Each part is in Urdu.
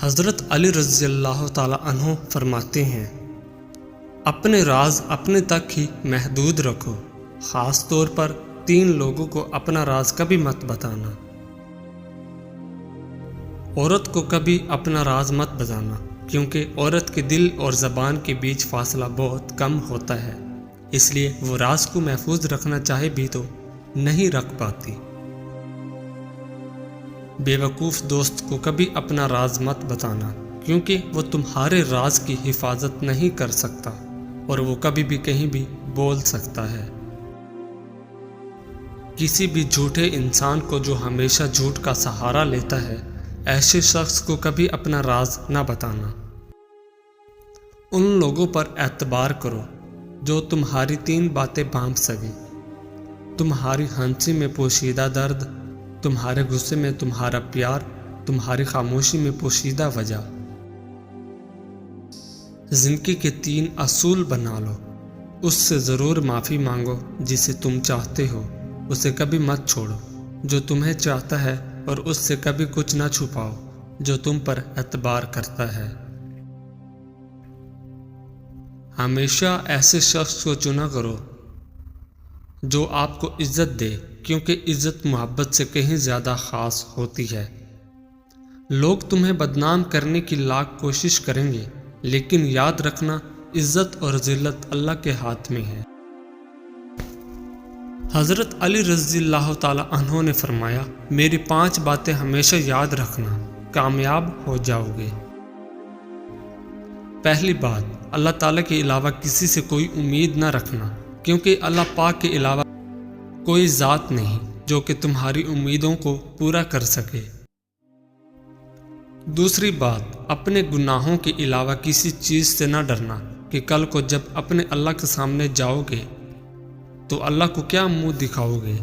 حضرت علی رضی اللہ تعالی عنہ فرماتے ہیں، اپنے راز اپنے تک ہی محدود رکھو، خاص طور پر 3 لوگوں کو اپنا راز کبھی مت بتانا۔ عورت کو کبھی اپنا راز مت بتانا، کیونکہ عورت کے دل اور زبان کے بیچ فاصلہ بہت کم ہوتا ہے، اس لیے وہ راز کو محفوظ رکھنا چاہے بھی تو نہیں رکھ پاتی۔ بے وقوف دوست کو کبھی اپنا راز مت بتانا، کیونکہ وہ تمہارے راز کی حفاظت نہیں کر سکتا اور وہ کبھی بھی کہیں بھی بول سکتا ہے۔ کسی بھی جھوٹے انسان کو جو ہمیشہ جھوٹ کا سہارا لیتا ہے، ایسے شخص کو کبھی اپنا راز نہ بتانا۔ ان لوگوں پر اعتبار کرو جو تمہاری 3 باتیں بانپ سکیں، تمہاری ہنسی میں پوشیدہ درد، تمہارے غصے میں تمہارا پیار، تمہاری خاموشی میں پوشیدہ وجہ۔ زندگی کے 3 اصول بنا لو، اس سے ضرور معافی مانگو جسے تم چاہتے ہو، اسے کبھی مت چھوڑو جو تمہیں چاہتا ہے، اور اس سے کبھی کچھ نہ چھپاؤ جو تم پر اعتبار کرتا ہے۔ ہمیشہ ایسے شخص کو چنا کرو جو آپ کو عزت دے، کیونکہ عزت محبت سے کہیں زیادہ خاص ہوتی ہے۔ لوگ تمہیں بدنام کرنے کی لاکھ کوشش کریں گے، لیکن یاد رکھنا عزت اور ذلت اللہ کے ہاتھ میں ہے۔ حضرت علی رضی اللہ تعالی عنہ نے فرمایا، میری 5 باتیں ہمیشہ یاد رکھنا، کامیاب ہو جاؤ گے۔ پہلی بات، اللہ تعالیٰ کے علاوہ کسی سے کوئی امید نہ رکھنا، کیونکہ اللہ پاک کے علاوہ کوئی ذات نہیں جو کہ تمہاری امیدوں کو پورا کر سکے۔ دوسری بات، اپنے گناہوں کے علاوہ کسی چیز سے نہ ڈرنا کہ کل کو جب اپنے اللہ کے سامنے جاؤ گے تو اللہ کو کیا منہ دکھاؤ گے۔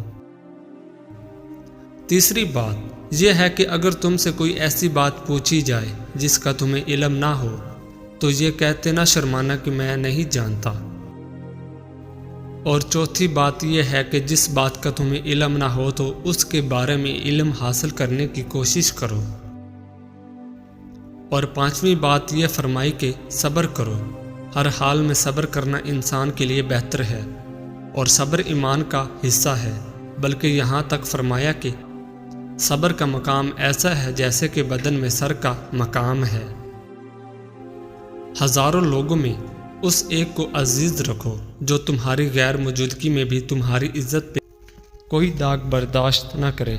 تیسری بات یہ ہے کہ اگر تم سے کوئی ایسی بات پوچھی جائے جس کا تمہیں علم نہ ہو تو یہ کہتے نہ شرمانا کہ میں نہیں جانتا۔ اور چوتھی بات یہ ہے کہ جس بات کا تمہیں علم نہ ہو تو اس کے بارے میں علم حاصل کرنے کی کوشش کرو۔ اور 5ویں بات یہ فرمائی کہ صبر کرو، ہر حال میں صبر کرنا انسان کے لیے بہتر ہے، اور صبر ایمان کا حصہ ہے، بلکہ یہاں تک فرمایا کہ صبر کا مقام ایسا ہے جیسے کہ بدن میں سر کا مقام ہے۔ ہزاروں لوگوں میں اس ایک کو عزیز رکھو جو تمہاری غیر موجودگی میں بھی تمہاری عزت پہ کوئی داغ برداشت نہ کرے۔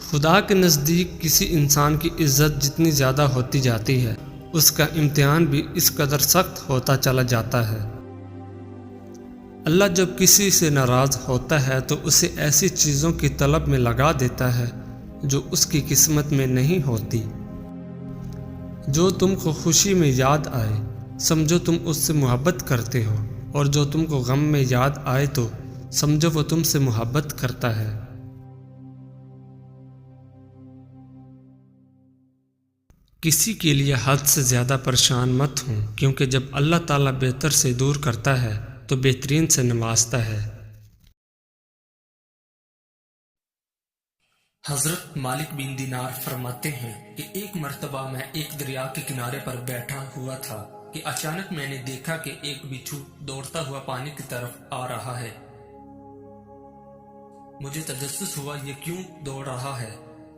خدا کے نزدیک کسی انسان کی عزت جتنی زیادہ ہوتی جاتی ہے، اس کا امتحان بھی اس قدر سخت ہوتا چلا جاتا ہے۔ اللہ جب کسی سے ناراض ہوتا ہے تو اسے ایسی چیزوں کی طلب میں لگا دیتا ہے جو اس کی قسمت میں نہیں ہوتی۔ جو تم کو خوشی میں یاد آئے سمجھو تم اس سے محبت کرتے ہو، اور جو تم کو غم میں یاد آئے تو سمجھو وہ تم سے محبت کرتا ہے۔ کسی کے لیے حد سے زیادہ پریشان مت ہوں، کیونکہ جب اللہ تعالیٰ بہتر سے دور کرتا ہے تو بہترین سے نوازتا ہے۔ حضرت مالک بن دینار فرماتے ہیں کہ ایک مرتبہ میں ایک دریا کے کنارے پر بیٹھا ہوا تھا کہ اچانک میں نے دیکھا کہ ایک بچھو دوڑتا ہوا پانی کی طرف آ رہا ہے۔ مجھے تجسس ہوا یہ کیوں دوڑ رہا ہے،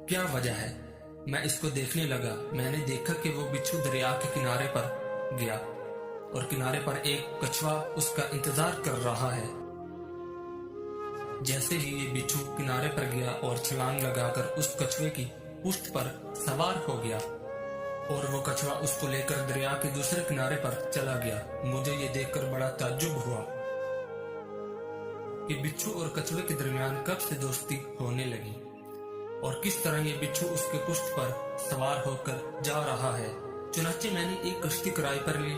کیا وجہ ہے۔ میں اس کو دیکھنے لگا، میں نے دیکھا کہ وہ بچھو دریا کے کنارے پر گیا اور کنارے پر ایک کچھوا اس کا انتظار کر رہا ہے۔ جیسے ہی یہ بچھو کنارے پر گیا اور چھلانگ لگا کر اس کچھوے کی پشت پر سوار ہو گیا، اور وہ کچھوا اس کو لے کر دریا کے دوسرے کنارے پر چلا گیا۔ مجھے یہ دیکھ کر بڑا تعجب ہوا کہ بچھو اور کچھوے کے درمیان کب سے دوستی ہونے لگی، اور کس طرح یہ بچھو اس کے پشت پر سوار ہو کر جا رہا ہے۔ چنانچہ میں نے ایک کشتی کرائے پر لی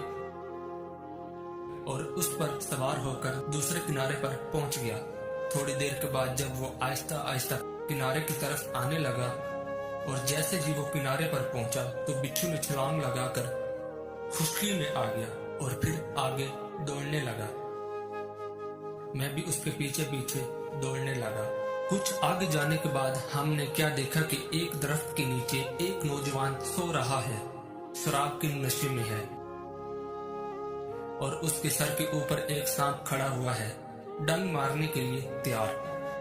اور اس پر سوار ہو کر دوسرے کنارے پر پہنچ گیا۔ تھوڑی دیر کے بعد جب وہ آہستہ آہستہ کنارے کی طرف آنے لگا، اور جیسے ہی وہ کنارے پر پہنچا تو بچھو نے چھلانگ لگا کر خشکی میں آ گیا اور پھر آگے دوڑنے لگا۔ میں بھی اس کے پیچھے پیچھے دوڑنے لگا۔ کچھ آگے جانے کے بعد ہم نے کیا دیکھا کہ ایک درخت کے نیچے ایک نوجوان نوجوان سو رہا ہے، شراب کی نشے میں ہے، اور اس کے سر کے اوپر ایک سانپ کھڑا ہوا ہے، ڈنگ مارنے کے لیے تیار۔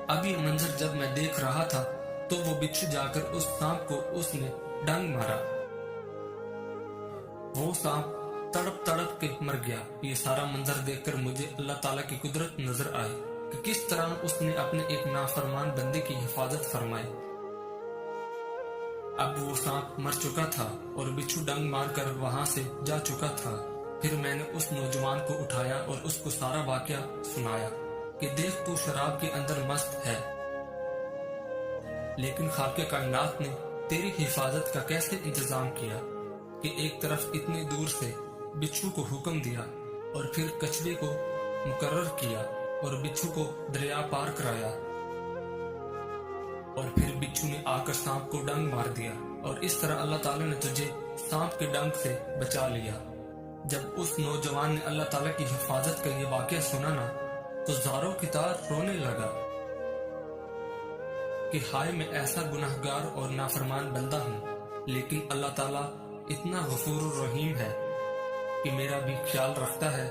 اب یہ منظر جب میں دیکھ رہا تھا تو وہ بچھو جا کر اس سانپ کو اس نے ڈنگ مارا، وہ سانپ تڑپ تڑپ کے مر گیا۔ یہ سارا منظر دیکھ کر مجھے اللہ تعالیٰ کی قدرت نظر آئی کہ کس طرح اس نے اپنے ایک نافرمان بندے کی حفاظت فرمائی۔ اب وہ سانپ مر چکا تھا اور بچھو ڈنگ مار کر وہاں سے جا چکا تھا۔ پھر میں نے اس نوجوان کو اٹھایا اور اس کو سارا واقعہ سنایا کہ دیکھ تو شراب کے اندر مست ہے، لیکن خالق کائنات نے تیری حفاظت کا کیسے انتظام کیا کہ ایک طرف اتنی دور سے بچھو کو حکم دیا اور پھر کچھوے کو مقرر کیا اور بچھو کو دریا پار کرایا، اور پھر بچھو نے آ کر سانپ کو ڈنگ مار دیا، اور اس طرح اللہ تعالیٰ نے تجھے سانپ کے ڈنگ سے بچا لیا۔ جب اس نوجوان نے اللہ تعالیٰ کی حفاظت کا یہ واقعہ سنا نا تو زاروں کی طرح رونے لگا کہ ہائے میں ایسا گناہگار اور نافرمان بندہ ہوں، لیکن اللہ تعالیٰ اتنا غفور الرحیم ہے کہ میرا بھی خیال رکھتا ہے۔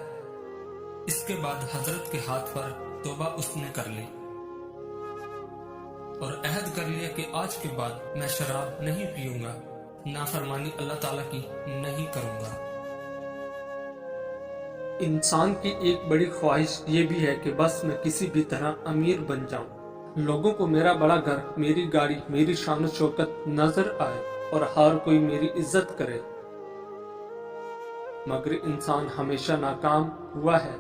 اس کے بعد حضرت کے ہاتھ پر توبہ اس نے کر لی اور عہد کر لیا کہ آج کے بعد میں شراب نہیں پیوں گا، نافرمانی اللہ تعالیٰ کی نہیں کروں گا۔ انسان کی ایک بڑی خواہش یہ بھی ہے کہ بس میں کسی بھی طرح امیر بن جاؤں، لوگوں کو میرا بڑا گھر، میری گاڑی، میری شان و شوکت نظر آئے اور ہر کوئی میری عزت کرے۔ مگر انسان ہمیشہ ناکام ہوا ہے،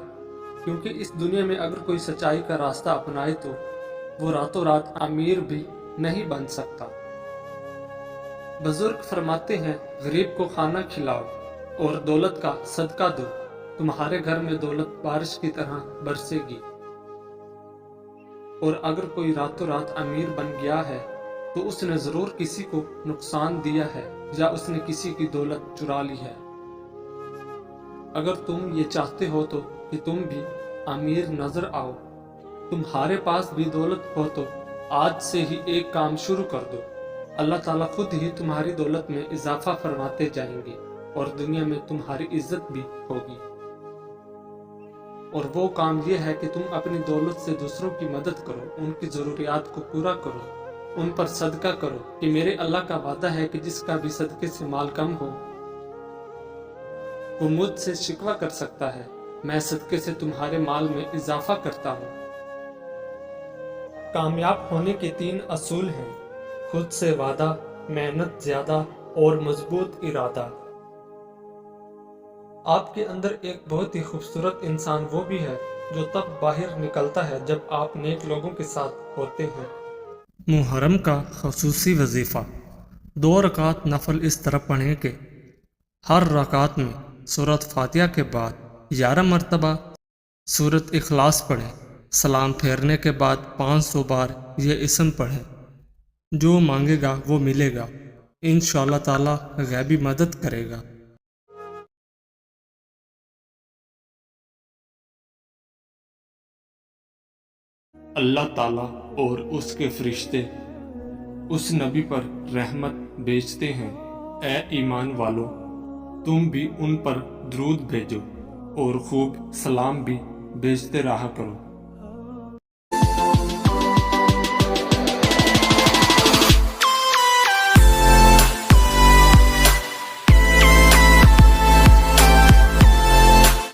کیونکہ اس دنیا میں اگر کوئی سچائی کا راستہ اپنائے تو وہ راتوں رات امیر بھی نہیں بن سکتا۔ بزرگ فرماتے ہیں غریب کو کھانا کھلاؤ اور دولت کا صدقہ دو، تمہارے گھر میں دولت بارش کی طرح برسے گی۔ اور اگر کوئی راتوں رات امیر بن گیا ہے تو اس نے ضرور کسی کو نقصان دیا ہے یا اس نے کسی کی دولت چرا لی ہے۔ اگر تم یہ چاہتے ہو تو کہ تم بھی امیر نظر آؤ، تمہارے پاس بھی دولت ہو تو آج سے ہی ایک کام شروع کر دو، اللہ تعالیٰ خود ہی تمہاری دولت میں اضافہ فرماتے جائیں گے اور دنیا میں تمہاری عزت بھی ہوگی۔ اور وہ کام یہ ہے کہ تم اپنی دولت سے دوسروں کی مدد کرو، ان کی ضروریات کو پورا کرو، ان پر صدقہ کرو، کہ میرے اللہ کا وعدہ ہے کہ جس کا بھی صدقے سے مال کم ہو وہ مجھ سے شکوہ کر سکتا ہے، میں صدقے سے تمہارے مال میں اضافہ کرتا ہوں۔ کامیاب ہونے کے 3 اصول ہیں: خود سے وعدہ، محنت زیادہ اور مضبوط ارادہ۔ آپ کے اندر ایک بہت ہی خوبصورت انسان وہ بھی ہے جو تب باہر نکلتا ہے جب آپ نیک لوگوں کے ساتھ ہوتے ہیں۔ محرم کا خصوصی وظیفہ 2 رکعت نفل اس طرح پڑھیں کہ ہر رکعت میں سورۃ فاتحہ کے بعد 11 مرتبہ سورۃ اخلاص پڑھیں، سلام پھیرنے کے بعد 500 بار یہ اسم پڑھیں، جو مانگے گا وہ ملے گا، انشاءاللہ تعالی غیبی مدد کرے گا۔ اللہ تعالیٰ اور اس کے فرشتے اس نبی پر رحمت بھیجتے ہیں، اے ایمان والو تم بھی ان پر درود بھیجو اور خوب سلام بھی بھیجتے رہا کرو۔